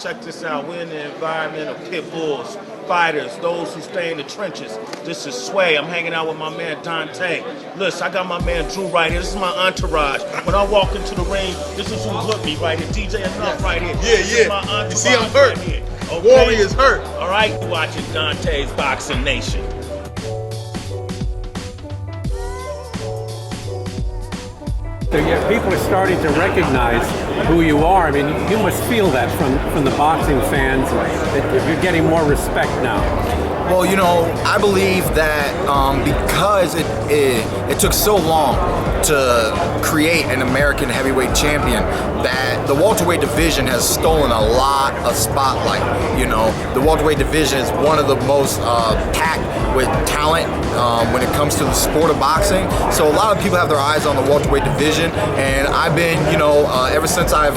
Check this out. We're in the environment of pit bulls, fighters, those who stay in the trenches. This is Sway. I'm hanging out with my man Dante. Listen, I got my man Drew right here. This is my entourage. When I walk into the ring, this is who's with me right here. DJ Enough right here. This is my entourage. You see, I'm hurt. Right here. Okay? Warrior's hurt. All right, you're watching Dante's Boxing Nation. So yeah, people are starting to recognize who you are. I mean, you must feel that from the boxing fans, that you're getting more respect now. Well, you know, I believe that because it took so long to create an American heavyweight champion, that the welterweight division has stolen a lot of spotlight. You know, the welterweight division is one of the most packed with talent when it comes to the sport of boxing. So a lot of people have their eyes on the welterweight division, and I've been, you know, ever since I've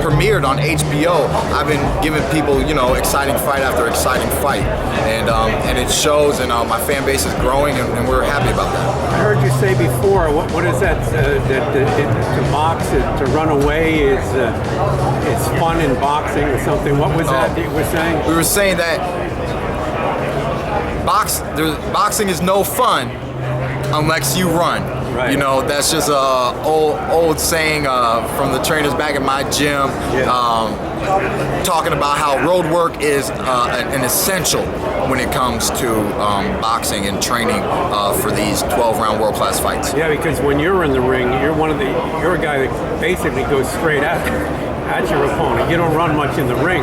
premiered on HBO, I've been giving people, you know, exciting fight after exciting fight, and it shows, and my fan base is growing, and we're happy about that. I heard you say before, what is that? To box, to run away is it's fun in boxing or something. What was that you were saying? We were saying that boxing is no fun unless you run. Right. You know, that's just a old saying from the trainers back at my gym, talking about how road work is an essential when it comes to boxing and training for these 12-round world-class fights. Yeah, because when you're in the ring, you're a guy that basically goes straight at your opponent. You don't run much in the ring.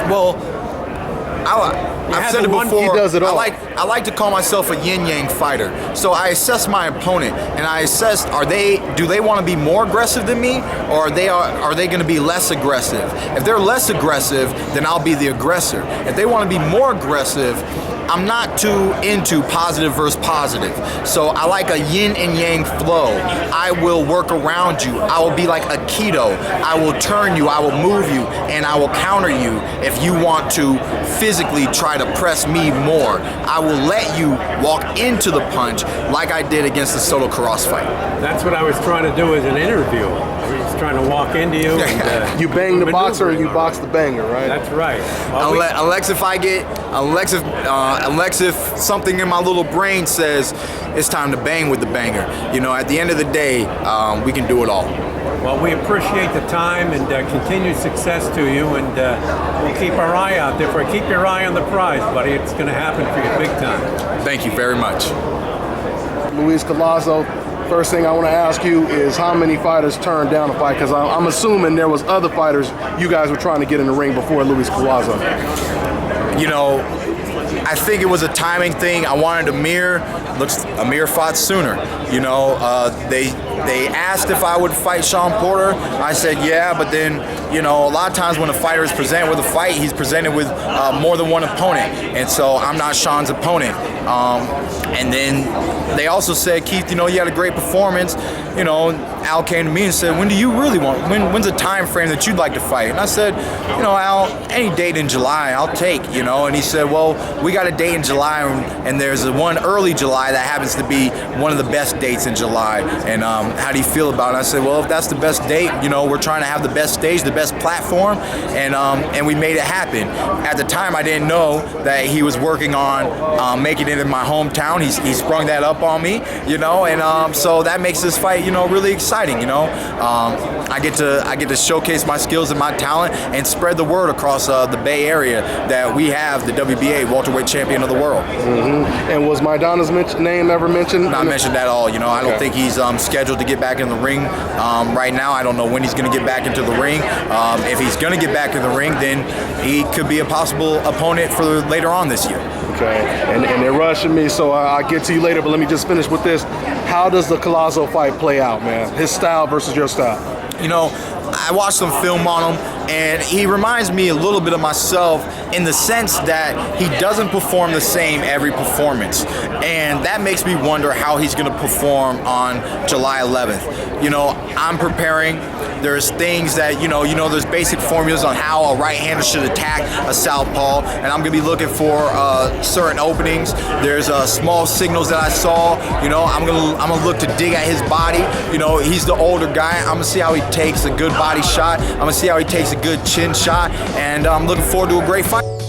Well, I've said it before. He does it all. I like to call myself a yin-yang fighter. So I assess my opponent, and I assess, do they want to be more aggressive than me, or are they going to be less aggressive? If they're less aggressive, then I'll be the aggressor. If they want to be more aggressive, I'm not too into positive versus positive. So I like a yin and yang flow. I will work around you. I will be like a keto. I will turn you, I will move you, and I will counter you if you want to physically try to press me more. I will let you walk into the punch like I did against the Soto Cross fight. That's what I was trying to do as an interview. I was trying to walk into you. And, you bang the boxer, or you box the banger, right? That's right. Well, unless if something in my little brain says it's time to bang with the banger. You know, at the end of the day, we can do it all. Well, we appreciate the time and continued success to you, and we'll keep our eye out there. Keep your eye on the prize, buddy. It's going to happen for you big time. Thank you very much. Luis Collazo, first thing I want to ask you is how many fighters turned down a fight? Because I'm assuming there was other fighters you guys were trying to get in the ring before Luis Collazo. You know, I think it was a timing thing. I wanted Amir. Looks Amir fought sooner. You know, they asked if I would fight Sean Porter. I said yeah, but then, you know, a lot of times when a fighter is presented with a fight, he's presented with more than one opponent, and so I'm not Sean's opponent. And then they also said, Keith, you know, you had a great performance. You know, Al came to me and said, when do you really want? When's a time frame that you'd like to fight? And I said, you know, Al, any date in July I'll take. You know, and he said, well, we got a date in July, and there's one early July that happens to be one of the best dates in July. And how do you feel about it? I said, well, if that's the best date, you know, we're trying to have the best stage, the best platform, and we made it happen. At the time, I didn't know that he was working on making it in my hometown. He sprung that up on me, you know, and so that makes this fight, you know, really exciting. You know, I get to showcase my skills and my talent and spread the word across the Bay Area that we have the WBA welterweight champion of the world. Mm-hmm. And was Maidana's name ever mentioned? Not mentioned at all. You know, I don't think he's scheduled to get back in the ring right now. I don't know when he's going to get back into the ring. If he's going to get back in the ring, then he could be a possible opponent for later on this year. Okay, and they're rushing me, so I'll get to you later, but let me just finish with this. How does the Collazo fight play out, man? His style versus your style? You know, I watched some film on him, and he reminds me a little bit of myself in the sense that he doesn't perform the same every performance. And that makes me wonder how he's going to perform on July 11th. You know, I'm preparing. There's things that, there's basic formulas on how a right-hander should attack a southpaw, and I'm going to be looking for certain openings. There's small signals that I saw. I'm gonna look to dig at his body. He's the older guy. I'm gonna see how he takes a good body shot. I'm gonna see how he takes a good chin shot, and I'm looking forward to a great fight.